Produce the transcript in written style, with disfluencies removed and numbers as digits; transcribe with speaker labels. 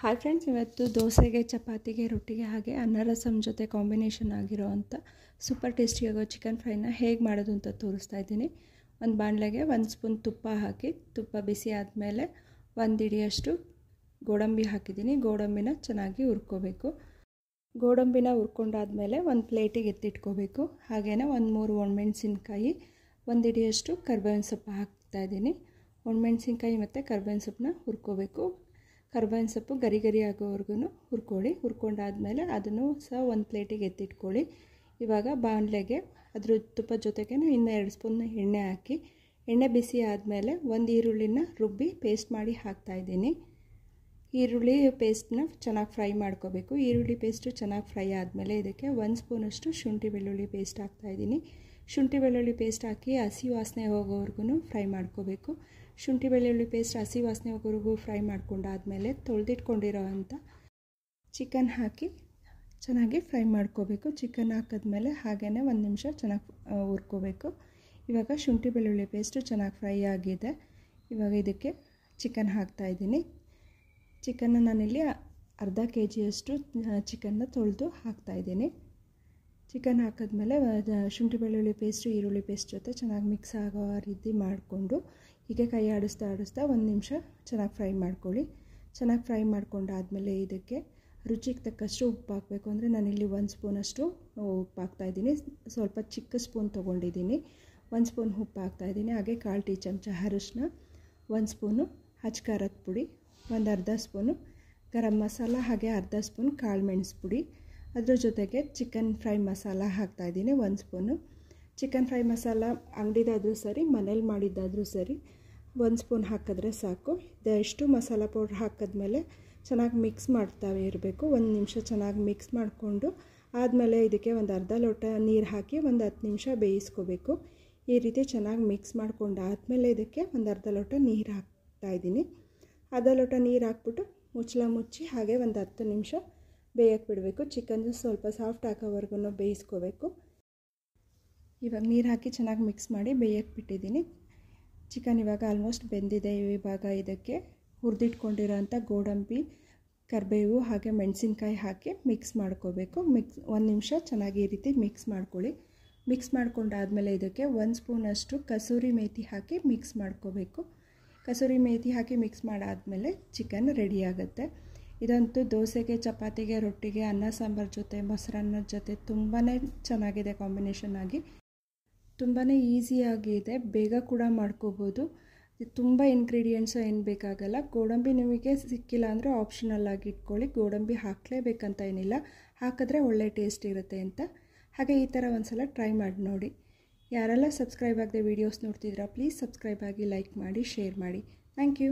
Speaker 1: Hi friends, ಇವತ್ತು ದೋಸೆಗೆ, ಚಪಾತಿಗೆ, ರೊಟ್ಟಿಗೆ ಹಾಗೆ ಅನ್ನ ರಸಮ್ ಜೊತೆ ಕಾಂಬಿನೇಷನ್ ಆಗಿರೋ ಅಂಥ ಸೂಪರ್ ಟೇಸ್ಟಿಯಾಗೋ ಚಿಕನ್ ಫ್ರೈನ ಹೇಗೆ ಮಾಡೋದು ಅಂತ ತೋರಿಸ್ತಾ ಇದ್ದೀನಿ. ಒಂದು ಬಾಣಲೆಗೆ 1 ಸ್ಪೂನ್ ತುಪ್ಪ ಹಾಕಿ, ತುಪ್ಪ ಬಿಸಿ ಆದಮೇಲೆ 1 ಹಿಡಿಯಷ್ಟು ಗೋಡಂಬಿ ಹಾಕಿದ್ದೀನಿ. ಗೋಡಂಬಿನ ಚೆನ್ನಾಗಿ ಹುರ್ಕೋಬೇಕು. ಗೋಡಂಬಿನ ಹುರ್ಕೊಂಡಾದ್ಮೇಲೆ ಒಂದು ಪ್ಲೇಟಿಗೆ ಎತ್ತಿಟ್ಕೋಬೇಕು. ಹಾಗೆಯೇ 1-3 ಒಣಮೆಣಸಿನ್ಕಾಯಿ, 1 ಹಿಡಿಯಷ್ಟು ಕರ್ಬೇವಿನ ಸೊಪ್ಪು ಹಾಕ್ತಾಯಿದ್ದೀನಿ. ಒಣಮೆಣಸಿನ್ಕಾಯಿ ಮತ್ತು ಕರ್ಬೇವಿನ ಸೊಪ್ಪನ್ನ ಹುರ್ಕೋಬೇಕು. ಕರ್ಬೇವಿನ ಸೊಪ್ಪು ಗರಿ ಗರಿ ಆಗೋವರೆಗೂ ಹುರ್ಕೊಳ್ಳಿ. ಹುರ್ಕೊಂಡಾದ್ಮೇಲೆ ಅದನ್ನು ಸಹ ಒಂದು ಪ್ಲೇಟಿಗೆ ಎತ್ತಿಟ್ಕೊಳ್ಳಿ. ಇವಾಗ ಬಾಣಲೆಗೆ ಅದ್ರ ತುಪ್ಪದ ಜೊತೆಗೆ ಇನ್ನೂ 2 ಸ್ಪೂನ್ ಎಣ್ಣೆ ಹಾಕಿ, ಎಣ್ಣೆ ಬಿಸಿ ಆದಮೇಲೆ 1 ಈರುಳ್ಳಿನ ರುಬ್ಬಿ ಪೇಸ್ಟ್ ಮಾಡಿ ಹಾಕ್ತಾಯಿದ್ದೀನಿ. ಈರುಳ್ಳಿ ಪೇಸ್ಟನ್ನ ಚೆನ್ನಾಗಿ ಫ್ರೈ ಮಾಡ್ಕೋಬೇಕು. ಈರುಳ್ಳಿ ಪೇಸ್ಟು ಚೆನ್ನಾಗಿ ಫ್ರೈ ಆದಮೇಲೆ ಇದಕ್ಕೆ 1 ಸ್ಪೂನಷ್ಟು ಶುಂಠಿ ಬೆಳ್ಳುಳ್ಳಿ ಪೇಸ್ಟ್ ಹಾಕ್ತಾಯಿದ್ದೀನಿ. ಶುಂಠಿ ಬೆಳ್ಳುಳ್ಳಿ ಪೇಸ್ಟ್ ಹಾಕಿ ಹಸಿ ವಾಸನೆ ಹೋಗೋವರೆಗೂ ಫ್ರೈ ಮಾಡ್ಕೋಬೇಕು. ಶುಂಠಿ ಬೆಳ್ಳುಳ್ಳಿ ಪೇಸ್ಟ್ ಹಸಿ ವಾಸನೆ ಹೋಗೋವರೆಗೂ ಫ್ರೈ ಮಾಡ್ಕೊಂಡಾದ್ಮೇಲೆ ತೊಳೆದಿಟ್ಕೊಂಡಿರೋ ಅಂಥ ಚಿಕನ್ ಹಾಕಿ ಚೆನ್ನಾಗಿ ಫ್ರೈ ಮಾಡ್ಕೋಬೇಕು. ಚಿಕನ್ ಹಾಕಿದ್ಮೇಲೆ ಹಾಗೆಯೇ 1 ನಿಮಿಷ ಚೆನ್ನಾಗಿ ಹುರ್ಕೋಬೇಕು. ಇವಾಗ ಶುಂಠಿ ಬೆಳ್ಳುಳ್ಳಿ ಪೇಸ್ಟು ಚೆನ್ನಾಗಿ ಫ್ರೈ ಆಗಿದೆ. ಇವಾಗ ಇದಕ್ಕೆ ಚಿಕನ್ ಹಾಕ್ತಾಯಿದ್ದೀನಿ. ಚಿಕನ್ನ ನಾನಿಲ್ಲಿ ಅರ್ಧ kg ಚಿಕನ್ನ ತೊಳೆದು ಹಾಕ್ತಾಯಿದ್ದೀನಿ. ಚಿಕನ್ ಹಾಕಿದ್ಮೇಲೆ ಶುಂಠಿ ಬೆಳ್ಳುಳ್ಳಿ ಪೇಸ್ಟು ಈರುಳ್ಳಿ ಪೇಸ್ಟ್ ಜೊತೆ ಚೆನ್ನಾಗಿ ಮಿಕ್ಸ್ ಆಗೋ ರೀತಿ ಮಾಡಿಕೊಂಡು ಹೀಗೆ ಕೈ ಆಡಿಸ್ತಾ 1 ನಿಮಿಷ ಚೆನ್ನಾಗಿ ಫ್ರೈ ಮಾಡ್ಕೊಳ್ಳಿ. ಚೆನ್ನಾಗಿ ಫ್ರೈ ಮಾಡ್ಕೊಂಡಾದಮೇಲೆ ಇದಕ್ಕೆ ರುಚಿಗೆ ತಕ್ಕಷ್ಟು ಉಪ್ಪು ಹಾಕಬೇಕು. ಅಂದರೆ ನಾನಿಲ್ಲಿ 1 ಸ್ಪೂನಷ್ಟು ಉಪ್ಪು ಹಾಕ್ತಾಯಿದ್ದೀನಿ. ಸ್ವಲ್ಪ ಚಿಕ್ಕ ಸ್ಪೂನ್ ತೊಗೊಂಡಿದ್ದೀನಿ. 1 ಸ್ಪೂನ್ ಉಪ್ಪು ಹಾಕ್ತಾಯಿದ್ದೀನಿ. ಹಾಗೆ 1/4 ಟೀ ಚಮಚ ಅರಿಶಿನ, 1 ಸ್ಪೂನು ಅಚ್ಚ ಖಾರದ ಪುಡಿ, ಒಂದು ಅರ್ಧ ಸ್ಪೂನು ಗರಂ ಮಸಾಲ, ಹಾಗೆ ಅರ್ಧ ಸ್ಪೂನ್ ಕಾಳು ಮೆಣಸು ಪುಡಿ. ಅದ್ರ ಜೊತೆಗೆ ಚಿಕನ್ ಫ್ರೈ ಮಸಾಲ ಹಾಕ್ತಾಯಿದ್ದೀನಿ 1 ಸ್ಪೂನು. ಚಿಕನ್ ಫ್ರೈ ಮಸಾಲ ಅಂಗಡಿದಾದರೂ ಸರಿ, ಮನೇಲಿ ಮಾಡಿದ್ದಾದರೂ ಸರಿ 1 ಸ್ಪೂನ್ ಹಾಕಿದ್ರೆ ಸಾಕು. ಇದೆಷ್ಟು ಮಸಾಲ ಪೌಡ್ರ್ ಹಾಕಿದ್ಮೇಲೆ ಚೆನ್ನಾಗಿ ಮಿಕ್ಸ್ ಮಾಡ್ತಾ ಇರಬೇಕು. 1 ನಿಮಿಷ ಚೆನ್ನಾಗಿ ಮಿಕ್ಸ್ ಮಾಡಿಕೊಂಡು ಆದಮೇಲೆ ಇದಕ್ಕೆ ಒಂದು ಅರ್ಧ ಲೋಟ ನೀರು ಹಾಕಿ ಒಂದು 10 ನಿಮಿಷ ಬೇಯಿಸ್ಕೋಬೇಕು. ಈ ರೀತಿ ಚೆನ್ನಾಗಿ ಮಿಕ್ಸ್ ಮಾಡ್ಕೊಂಡಾದ್ಮೇಲೆ ಇದಕ್ಕೆ ಒಂದು ಅರ್ಧ ಲೋಟ ನೀರು ಹಾಕ್ತಾಯಿದ್ದೀನಿ. ಅರ್ಧ ಲೋಟ ನೀರು ಹಾಕ್ಬಿಟ್ಟು ಮುಚ್ಚಳ ಮುಚ್ಚಿ ಹಾಗೆ ಒಂದು 10 ನಿಮಿಷ ಬೇಯಕ್ಕೆ ಬಿಡಬೇಕು. ಚಿಕನ್ ಸ್ವಲ್ಪ ಸಾಫ್ಟ್ ಆಗೋವರೆಗೂ ಬೇಯಿಸ್ಕೋಬೇಕು. ಇವಾಗ ನೀರು ಹಾಕಿ ಚೆನ್ನಾಗಿ ಮಿಕ್ಸ್ ಮಾಡಿ ಬೇಯಕ್ಕೆ ಬಿಟ್ಟಿದ್ದೀನಿ. ಚಿಕನ್ ಇವಾಗ ಆಲ್ಮೋಸ್ಟ್ ಬೆಂದಿದೆ. ಇವಾಗ ಇದಕ್ಕೆ ಹುರಿದಿಟ್ಕೊಂಡಿರೋ ಅಂಥ ಗೋಡಂಬಿ, ಕರಿಬೇವು ಹಾಗೆ ಮೆಣಸಿನ್ಕಾಯಿ ಹಾಕಿ ಮಿಕ್ಸ್ ಮಾಡ್ಕೋಬೇಕು. 1 ನಿಮಿಷ ಚೆನ್ನಾಗಿ ಈ ರೀತಿ ಮಿಕ್ಸ್ ಮಾಡ್ಕೊಳ್ಳಿ. ಮಿಕ್ಸ್ ಮಾಡ್ಕೊಂಡಾದ್ಮೇಲೆ ಇದಕ್ಕೆ 1 ಸ್ಪೂನಷ್ಟು ಕಸೂರಿ ಮೇಥಿ ಹಾಕಿ ಮಿಕ್ಸ್ ಮಾಡ್ಕೋಬೇಕು. ಕಸೂರಿ ಮೇಥಿ ಹಾಕಿ ಮಿಕ್ಸ್ ಮಾಡಾದಮೇಲೆ ಚಿಕನ್ ರೆಡಿ ಆಗುತ್ತೆ. ಇದಂತೂ ದೋಸೆಗೆ, ಚಪಾತಿಗೆ, ರೊಟ್ಟಿಗೆ, ಅನ್ನ ಸಾಂಬಾರು ಜೊತೆ, ಮೊಸರನ್ನದ ಜೊತೆ ತುಂಬಾ ಚೆನ್ನಾಗಿದೆ ಕಾಂಬಿನೇಷನ್ ಆಗಿ. ತುಂಬಾ ಈಸಿಯಾಗಿದೆ, ಬೇಗ ಕೂಡ ಮಾಡ್ಕೋಬೋದು. ತುಂಬ ಇಂಗ್ರೀಡಿಯೆಂಟ್ಸು ಏನು ಬೇಕಾಗಲ್ಲ. ಗೋಡಂಬಿ ನಿಮಗೆ ಸಿಕ್ಕಿಲ್ಲ ಅಂದರೆ ಆಪ್ಷನಲ್ ಆಗಿ ಇಟ್ಕೊಳ್ಳಿ. ಗೋಡಂಬಿ ಹಾಕಲೇಬೇಕಂತ ಏನಿಲ್ಲ, ಹಾಕಿದ್ರೆ ಒಳ್ಳೆ ಟೇಸ್ಟ್ ಇರುತ್ತೆ ಅಂತ. ಹಾಗೆ ಈ ಥರ ಒಂದು ಸಲ ಟ್ರೈ ಮಾಡಿ ನೋಡಿ. ಯಾರೆಲ್ಲ ಸಬ್ಸ್ಕ್ರೈಬ್ ಆಗದೆ ವೀಡಿಯೋಸ್ ನೋಡ್ತಿದ್ದೀರಾ, ಪ್ಲೀಸ್ ಸಬ್ಸ್ಕ್ರೈಬ್ ಆಗಿ, ಲೈಕ್ ಮಾಡಿ, ಶೇರ್ ಮಾಡಿ. Thank you.